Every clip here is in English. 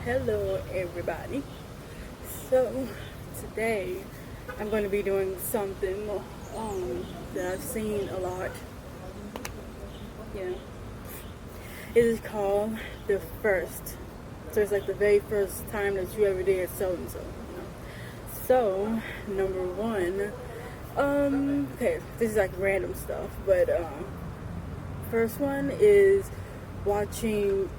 Hello, everybody. So, today I'm going to be doing something that I've seen a lot. Yeah, it is called the first. So it's like the very first time that you ever did so and so. So, number one, okay, this is like random stuff, but first one is watching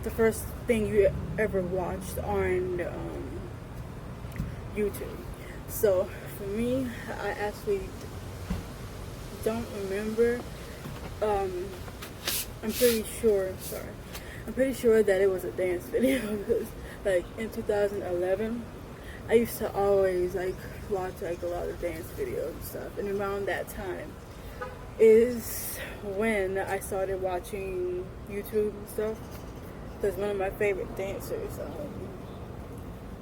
the first thing you ever watched on YouTube. So for me, I actually don't remember. Um, I'm pretty sure. Sorry, I'm pretty sure that it was a dance video because, like, in 2011, I used to always like watch like a lot of dance videos and stuff. And around that time is when I started watching YouTube and stuff. Because one of my favorite dancers,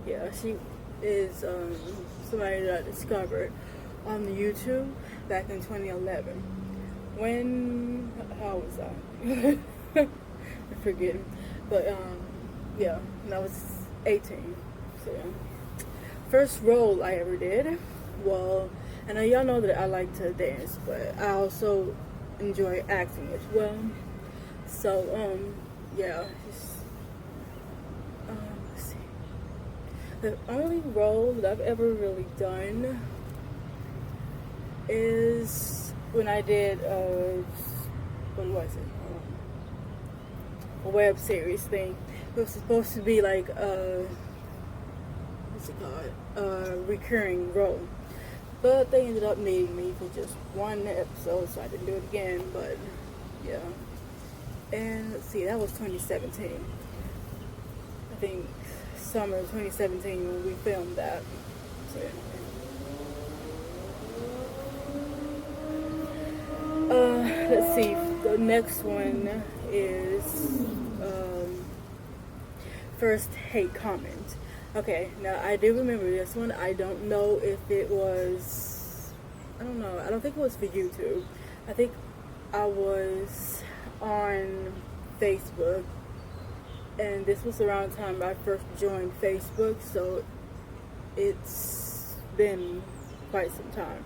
yeah, she is somebody that I discovered on the YouTube back in 2011. When, how was I? I'm forgetting. But, yeah, when I was 18. So, yeah. First role I ever did, well, and y'all know that I like to dance, but I also enjoy acting as well. So, yeah, let's see. The only role that I've ever really done is when I did what was it? A web series thing. It was supposed to be like what's it called? A recurring role. But they ended up needing me for just one episode, so I didn't do it again. But yeah. And let's see, that was 2017. I think summer 2017 when we filmed that. So, yeah. Let's see. The next one is first hate comment. Okay, now I do remember this one. I don't know if it was. I don't know. I don't think it was for YouTube. I think I was on Facebook, and this was around the time I first joined Facebook, so it's been quite some time.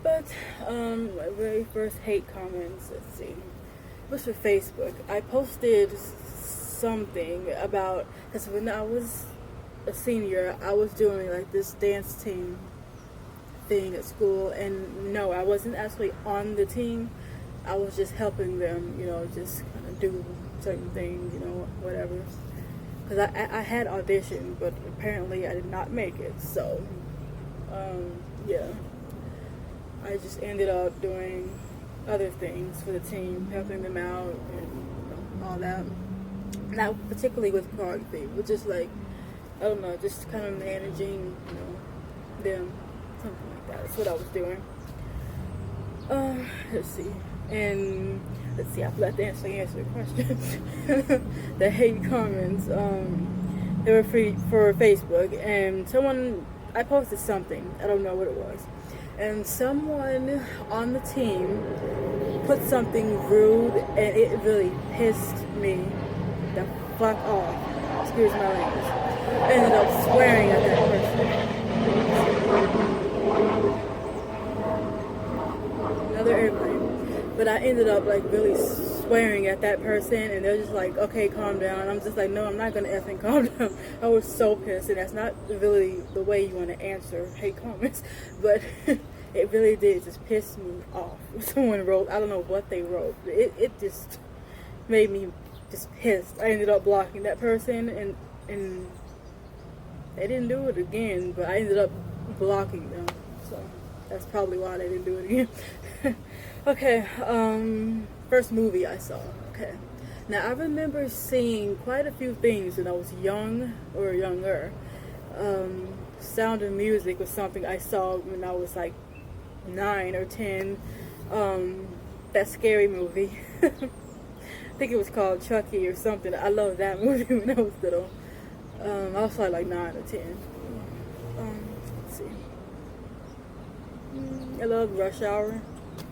But my very first hate comments, let's see, it was for Facebook. I posted something about, because when I was a senior, I was doing like this dance team thing at school, and no, I wasn't actually on the team. I was just helping them, just kind of do certain things, whatever. Because I had auditioned, but apparently I did not make it. So, yeah. I just ended up doing other things for the team, helping them out and all that. Not particularly with choreography, but just like, I don't know, just kind of managing, them, something like that. That's what I was doing. Let's see. And let's see, I forgot to answer the questions. The hate comments, they were free for Facebook, and I posted something, I don't know what it was, and someone on the team put something rude, and it really pissed me the fuck off. Excuse my language. I ended up swearing at that person. Another airplane. But I ended up like really swearing at that person, and they're just like, okay, calm down. I'm just like, no, I'm not gonna effing calm down. I was so pissed, and that's not really the way you want to answer hate comments, but it really did just piss me off. Someone wrote, I don't know what they wrote, but it just made me just pissed. I ended up blocking that person, and they didn't do it again, but I ended up blocking them, so that's probably why they didn't do it again. Okay, first movie I saw. Okay, now I remember seeing quite a few things when I was young or younger. Sound of Music was something I saw when I was like 9 or 10. That scary movie. I think it was called Chucky or something. I loved that movie when I was little. I was like 9 or 10. Let's see. I loved Rush Hour.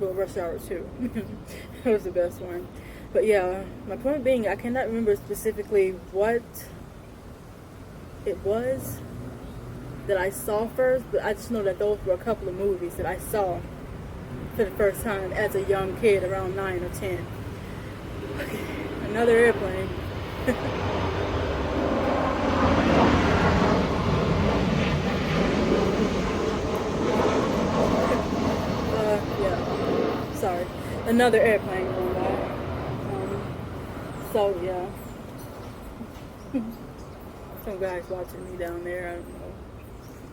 Well, Rush Hour 2. It was the best one. But yeah, my point being, I cannot remember specifically what it was that I saw first, but I just know that those were a couple of movies that I saw for the first time as a young kid, around 9 or 10. Okay, another airplane. Yeah, sorry. Another airplane going by. So, yeah. Some guys watching me down there. I don't know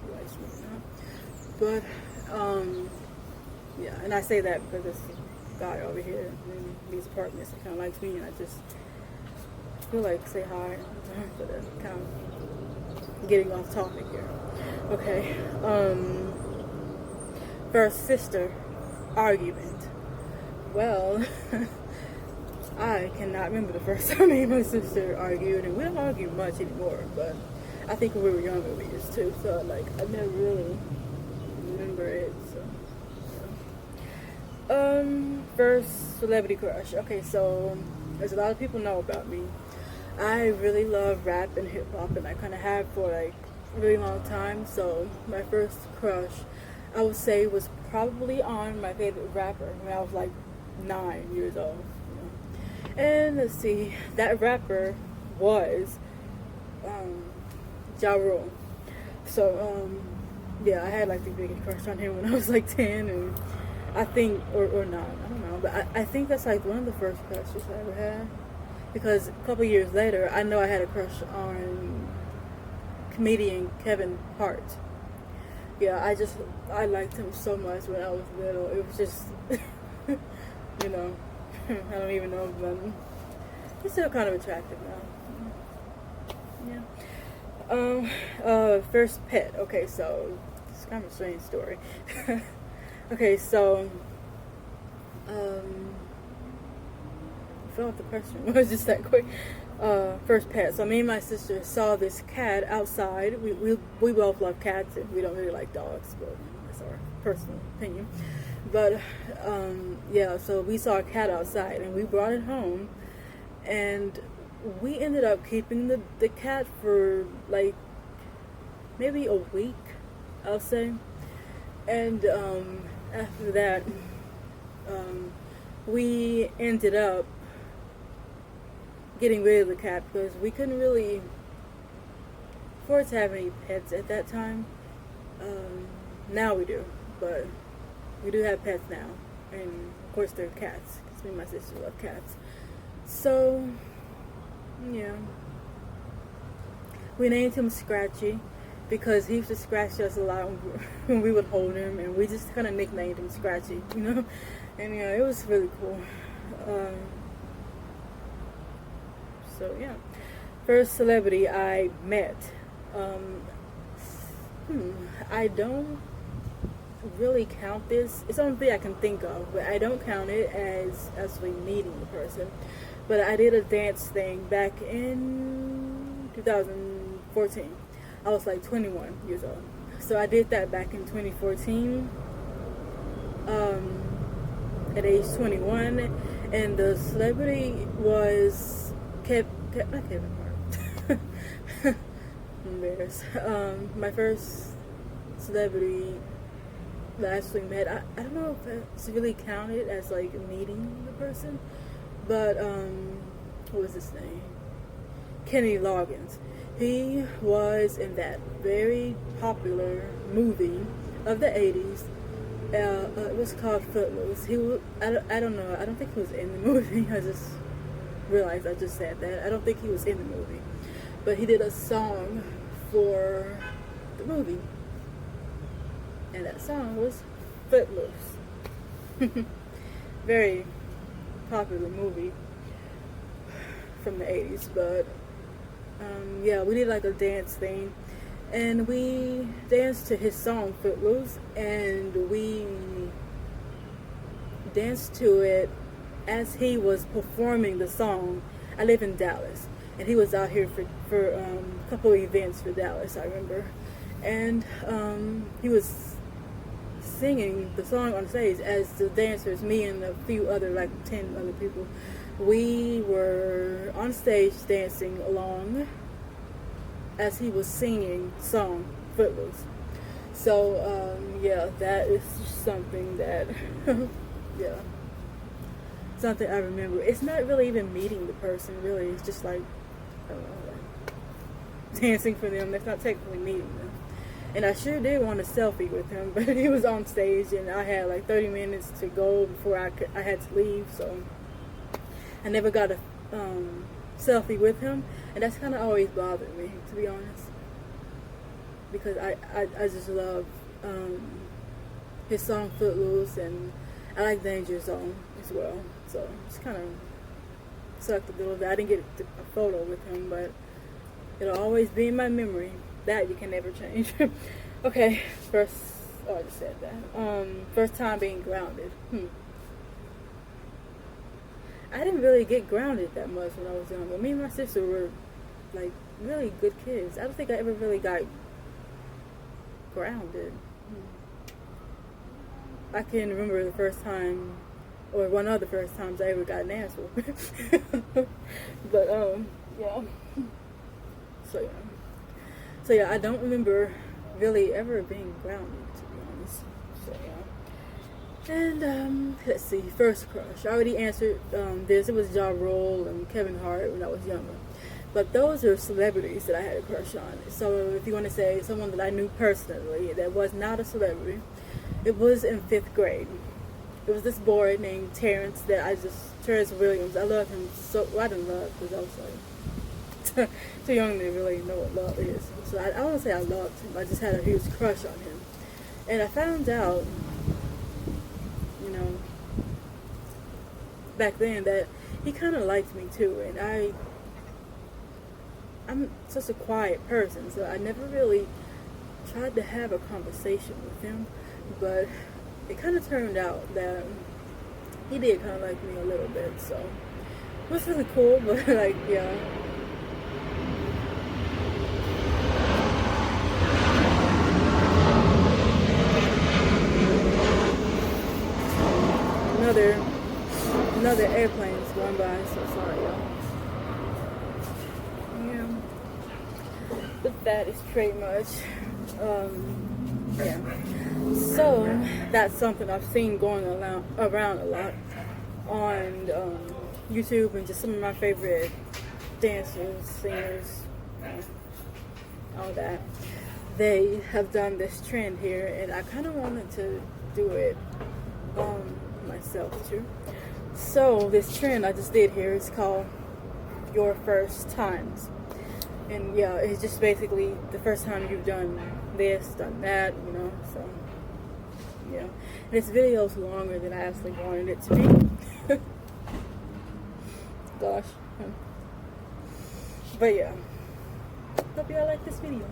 who likes me now. But, yeah, and I say that because this guy over here in these apartments that kind of likes me, and I just feel like say hi, but kind of getting off topic here. Okay, first sister argument. Well, I cannot remember the first time me and my sister argued, and we don't argue much anymore, but I think when we were younger we used to, so like I never really remember it. So first celebrity crush. Okay, so as a lot of people know about me, I really love rap and hip hop, and I kind of have for like a really long time. So my first crush, I would say, was probably on my favorite rapper when I was like 9 years old. And let's see, that rapper was Ja Rule. So yeah, I had like the biggest crush on him when I was like 10, and I think, or not, I don't know, but I think that's like one of the first crushes I ever had, because a couple years later, I know I had a crush on comedian Kevin Hart. Yeah, I liked him so much when I was little. It was just, you know, I don't even know, but he's still kind of attractive now. Yeah. First pet. Okay, so it's kind of a strange story. Okay, so fell off the question. It was just that quick. First pet. So me and my sister saw this cat outside. We both love cats, and we don't really like dogs, but that's our personal opinion. But yeah, so we saw a cat outside, and we brought it home, and we ended up keeping the cat for like maybe a week, I'll say. And after that, we ended up getting rid of the cat because we couldn't really afford to have any pets at that time. Now we do, but we do have pets now, and of course they're cats, because me and my sister love cats. So, yeah. We named him Scratchy, because he used to scratch us a lot when we would hold him, and we just kind of nicknamed him Scratchy, you know? And yeah, it was really cool. So, yeah. First celebrity I met. I don't really count this. It's the only thing I can think of, but I don't count it as actually meeting the person. But I did a dance thing back in 2014. I was like 21 years old. So I did that back in 2014 at age 21, and the celebrity was not Kevin Hart. I'm embarrassed. My first celebrity that I actually met, I don't know if it's really counted as like meeting the person, but what was his name? Kenny Loggins. He was in that very popular movie of the 80s. It was called Footloose. I don't know. I don't think he was in the movie. I just realized I just said that. I don't think he was in the movie. But he did a song for the movie. And that song was Footloose. Very popular movie from the 80s. But yeah, we did like a dance thing, and we danced to his song Footloose, and we danced to it as he was performing the song. I live in Dallas, and he was out here for a couple of events for Dallas, I remember, and he was singing the song on stage as the dancers, me and a few other, like 10 other people. We were on stage dancing along, as he was singing song Footloose. So yeah, that is something that yeah, something I remember. It's not really even meeting the person, really. It's just like, I don't know, like dancing for them. That's not technically meeting them. And I sure did want a selfie with him, but he was on stage and I had like 30 minutes to go before I had to leave, so I never got a selfie with him, and that's kind of always bothered me, to be honest, because I just love his song Footloose, and I like Danger Zone as well, so it's kind of sucked a little bit. I didn't get a photo with him, but it'll always be in my memory. That you can never change. Okay, I just said that. First time being grounded. I didn't really get grounded that much when I was younger. Me and my sister were like really good kids. I don't think I ever really got grounded. I can remember the first time, or one of the first times I ever got an ass whooping. But yeah. So yeah, I don't remember really ever being grounded, to be honest. So yeah. And let's see, first crush. I already answered this. It was Ja Rule and Kevin Hart when I was younger. But those are celebrities that I had a crush on. So if you want to say someone that I knew personally that was not a celebrity, it was in 5th grade. It was this boy named Terrence Williams. I loved him so. Well, I didn't love because I was like too young to really know what love is. So I don't say I loved him. I just had a huge crush on him. And I found out, back then that he kind of liked me too. And I'm such a quiet person, so I never really tried to have a conversation with him. But it kind of turned out that he did kind of like me a little bit. So it was really cool, but like, yeah. Another airplane is going by, so sorry, y'all. Yeah. But that is pretty much, yeah. So, that's something I've seen going around a lot on YouTube, and just some of my favorite dancers, singers, all that. They have done this trend here, and I kind of wanted to do it myself too. So this trend I just did here is called Your First Times, and yeah, it's just basically the first time you've done this, done that, so yeah. And this video's longer than I actually wanted it to be. Gosh. But yeah, hope y'all like this video.